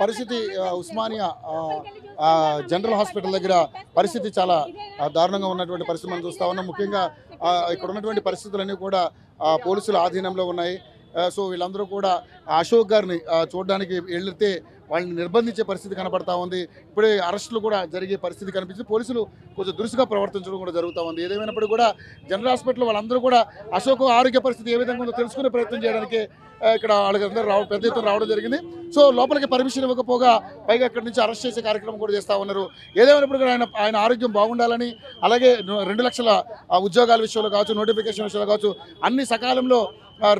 పరిస్థితి Osmania general hospital దగ్గర పరిస్థితి చాలా దారుణంగా ఉన్నటువంటి పరిస్థితి మనం చూస్తూ ఉన్నాం. ముఖ్యంగా ఇక్కడ ఉన్నటువంటి పరిస్థితులన్నీ కూడా పోలీసుల ఆధీనంలో ఉన్నాయి. సో వీళ్ళందరూ కూడా అశోక్ గారిని చూడడానికి వెళ్తే వాళ్ళని నిర్బంధించే పరిస్థితి కనబడతా ఉంది. ఇప్పుడే అరెస్టులు కూడా జరిగే పరిస్థితి కనిపిస్తుంది. పోలీసులు కొంచెం దురుసుగా ప్రవర్తించడం కూడా జరుగుతూ ఉంది. ఏదేమైనప్పుడు కూడా జనరల్ హాస్పిటల్ వాళ్ళందరూ కూడా అశోక్ ఆరోగ్య పరిస్థితి ఏ విధంగా ఉందో తెలుసుకునే ప్రయత్నం చేయడానికి ఇక్కడ వాళ్ళందరూ పెద్ద ఎత్తున రావడం జరిగింది. సో లోపలికి పర్మిషన్ ఇవ్వకపోగా పైగా ఇక్కడ నుంచి అరెస్ట్ చేసే కార్యక్రమం కూడా చేస్తూ ఉన్నారు. ఏదేమైనప్పుడు కూడా ఆయన ఆరోగ్యం బాగుండాలని, అలాగే 2 లక్షల ఉద్యోగాల విషయంలో కావచ్చు, నోటిఫికేషన్ విషయంలో కావచ్చు, అన్ని సకాలంలో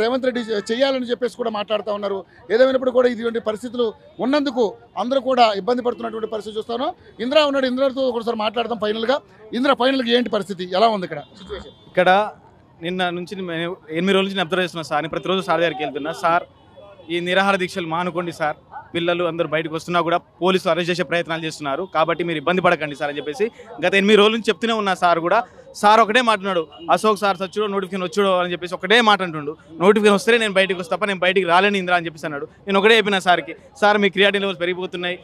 రేవంత్ రెడ్డి చేయాలని చెప్పేసి కూడా మాట్లాడుతూ ఉన్నారు. ఏదేమైనప్పుడు కూడా ఇటువంటి పరిస్థితులు ఉన్నందుకు అందరూ కూడా ఇబ్బంది పడుతున్నటువంటి పరిస్థితి చూస్తాను. ఇంద్ర ఉన్నాడు, ఇంద్రతో ఒకసారి మాట్లాడతాం. ఫైనల్గా ఏంటి పరిస్థితి, ఎలా ఉంది ఇక్కడ సిచ్యువేషన్? ఇక్కడ నిన్న నుంచి 8 రోజుల నుంచి అబ్జర్వ్ చేస్తున్నా సార్. ప్రతిరోజు సార్ దగ్గరికి వెళ్తున్నా. సార్ ఈ నిరాహార దీక్షలు మానుకోండి సార్, పిల్లలు అందరూ బయటకు వస్తున్నా కూడా పోలీసులు అరెస్ట్ చేసే ప్రయత్నాలు చేస్తున్నారు, కాబట్టి మీరు ఇబ్బంది పడకండి సార్ అని చెప్పేసి గత 8 రోజుల నుంచి చెప్తూనే ఉన్నా. సార్ కూడా సార్ ఒకటే మాట్లాడు, అశోక్ సార్ సచ్చుడో నోటిఫికేషన్ వచ్చుడో అని చెప్పేసి ఒకటే మాట అంటుండు. నోటిఫికేషన్ వస్తే నేను బయటకు వస్తా, నేను బయటికి రాలేని ఇంద్రా అని చెప్పేసి అన్నాడు. నేను ఒకటే చెప్పిన సార్కి, సార్ మీ క్రియాటిన్ లెవెల్స్ పెరిగిపోతున్నాయి,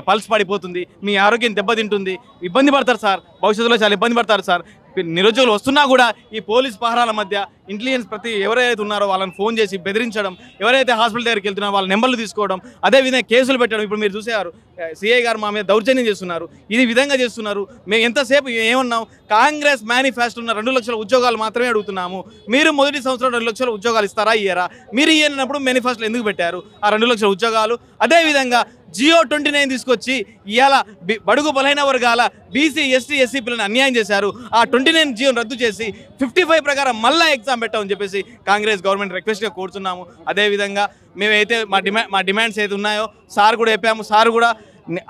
పల్స్ పడిపోతుంది, మీ ఆరోగ్యం దెబ్బతింటుంది, ఇబ్బంది పడతారు సార్, భవిష్యత్తులో చాలా ఇబ్బంది పడతారు సార్. నిరుద్యోగులు వస్తున్నా కూడా ఈ పోలీస్ పహరాల మధ్య ఇంటెలిజెన్స్ ఎవరైతే ఉన్నారో వాళ్ళని ఫోన్ చేసి బెదిరించడం, ఎవరైతే హాస్పిటల్ దగ్గరికి వెళ్తున్నారో వాళ్ళ నెంబర్లు తీసుకోవడం, అదేవిధంగా కేసులు పెట్టడం. ఇప్పుడు మీరు చూసేవారు సిఐ గారు మా మీద దౌర్జన్యం చేస్తున్నారు, ఇది విధంగా చేస్తున్నారు. మేము ఎంతసేపు ఏమన్నాం, కాంగ్రెస్ మేనిఫెస్టో ఉన్న 2 లక్షల ఉద్యోగాలు మాత్రమే అడుగుతున్నాము. మీరు మొదటి సంవత్సరం 2 లక్షల ఉద్యోగాలు ఇస్తారా, ఇయ్యరా? మీరు ఇయ్యనప్పుడు మేనిఫెస్టోలో ఎందుకు పెట్టారు ఆ 2 లక్షల ఉద్యోగాలు? అదేవిధంగా జియో 29 తీసుకొచ్చి ఇవాళ బడుగు బలైన వర్గాల బీసీ ఎస్టీ ఎస్సీ పిల్లల్ని అన్యాయం చేశారు. ఆ 29 జియోను రద్దు చేసి 55 ప్రకారం మళ్ళీ ఎగ్జామ్ పెట్టామని చెప్పేసి కాంగ్రెస్ గవర్నమెంట్ రిక్వెస్ట్గా కోరుతున్నాము. అదేవిధంగా మేమైతే మా డిమాండ్స్ ఏది ఉన్నాయో సార్ కూడా చెప్పాము. సార్ కూడా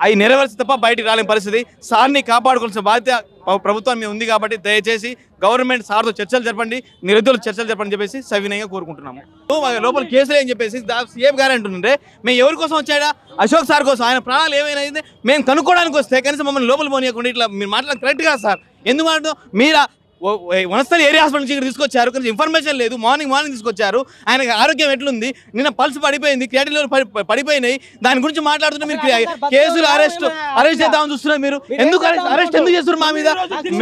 అవి నెరవేర్చి తప్ప బయటికి రాలేని పరిస్థితి. సార్ని కాపాడుకోవాల్సిన బాధ్యత ప్రభుత్వం మీద ఉంది. కాబట్టి దయచేసి గవర్నమెంట్ సార్తో చర్చలు జరపండి, నిరుద్యోగులు చర్చలు జరపండి చెప్పేసి సవినయంగా కోరుకుంటున్నాము. లోపల కేసులు అని చెప్పేసి సీఎం గారు అంటుండే, మేము ఎవరి కోసం వచ్చాడా? అశోక్ సార్ కోసం. ఆయన ప్రాణాలు ఏమైనా అయింది మేము కనుక్కోవడానికి వస్తే కనీసం మమ్మల్ని లోపల పోనీయకుండా ఇట్లా మీరు మాట్లాడడం కరెక్ట్ కాదు సార్. ఎందుకు మాట్లాడడం? మీరు వనస్థలి ఏరియా హాస్పిటల్ నుంచి ఇక్కడ తీసుకొచ్చారు, కానీ ఇన్ఫర్మేషన్ లేదు. మార్నింగ్ తీసుకొచ్చారు. ఆయనకి ఆరోగ్యం ఎట్లుంది, నిన్న పల్స్ పడిపోయింది, క్రియాటిన్ లెవెల్ పడిపోయినాయి. దాని గురించి మాట్లాడుతున్నా మీరు కేసులు అరెస్ట్ చేద్దామని చూస్తున్నారు. మీరు ఎందుకు అరెస్ట్ ఎందుకు చేస్తున్నారు మా మీద?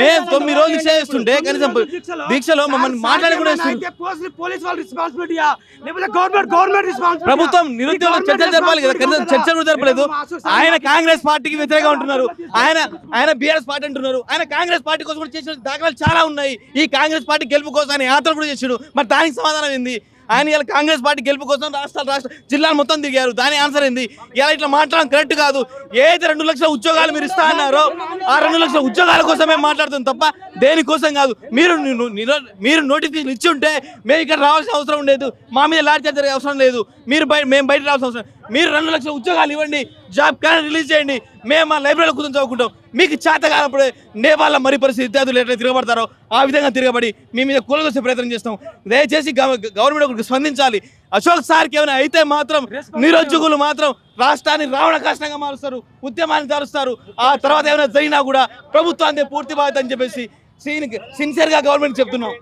మేము 9 రోజులు దీక్ష చేస్తుంటే కనీసం దీక్షలో మమ్మల్ని మాట్లాడకుండా ప్రభుత్వం నిరుద్యోగుల చర్చలు జరపాలి కదా, కనీసం చర్చలు కూడా జరపలేదు. ఆయన కాంగ్రెస్ పార్టీకి వ్యతిరేకంగా ఉంటున్నారు, ఆయన బీఆర్ఎస్ పార్టీ అంటున్నారు. ఆయన కాంగ్రెస్ పార్టీ కోసం కూడా చేసిన దాఖలాలు చాలా ఉన్నాయి. ఈ కాంగ్రెస్ పార్టీ గెలుపు కోసం ఆయన యాత్ర కూడా చేసాడు. మరి దానికి సమాధానం ఏంది? ఆయన ఇలా కాంగ్రెస్ పార్టీ గెలుపు కోసం రాష్ట్ర జిల్లాలు మొత్తం తిరిగారు. దాని ఆన్సర్ ఏంది? ఇలా ఇట్లా మాట్లాడడం కరెక్ట్ కాదు. ఏదైతే 2 లక్షల ఉద్యోగాలు మీరు ఇస్తా అన్నారో ఆ 2 లక్షల ఉద్యోగాల కోసమే మాట్లాడుతుంది తప్ప దేనికోసం కాదు. మీరు నోటిఫికేషన్ ఇచ్చి ఉంటే మేము ఇక్కడ రావాల్సిన అవసరం ఉండేది, మా మీద లాఠీ చార్జ్ జరిగే అవసరం లేదు. మేము బయట రావాల్సిన అవసరం. మీరు 2 లక్షల ఉద్యోగాలు ఇవ్వండి, జాబ్ క్యాలెండర్ రిలీజ్ చేయండి, మేము మా లైబ్రరీలో కూర్చొని చదువుకుంటాం. మీకు చేత కానప్పుడు నేపాల్లో మరి పరిస్థితి విద్యార్థులు ఎట్లా తిరగబడతారో ఆ విధంగా తిరగబడి మీ మీద కూలదోసే ప్రయత్నం చేస్తాం. దయచేసి గవర్నమెంట్ స్పందించాలి. అశోక్ సార్కి ఏమైనా అయితే మాత్రం నిరుద్యోగులు మాత్రం రాష్ట్రాన్ని రావణ కష్టంగా మారుస్తారు, ఉద్యమాన్ని తరుస్తారు. ఆ తర్వాత ఏమైనా జరిగినా కూడా ప్రభుత్వాన్ని పూర్తి బాధ్యత అని చెప్పేసి సిన్సియర్గా గవర్నమెంట్ చెప్తున్నాం.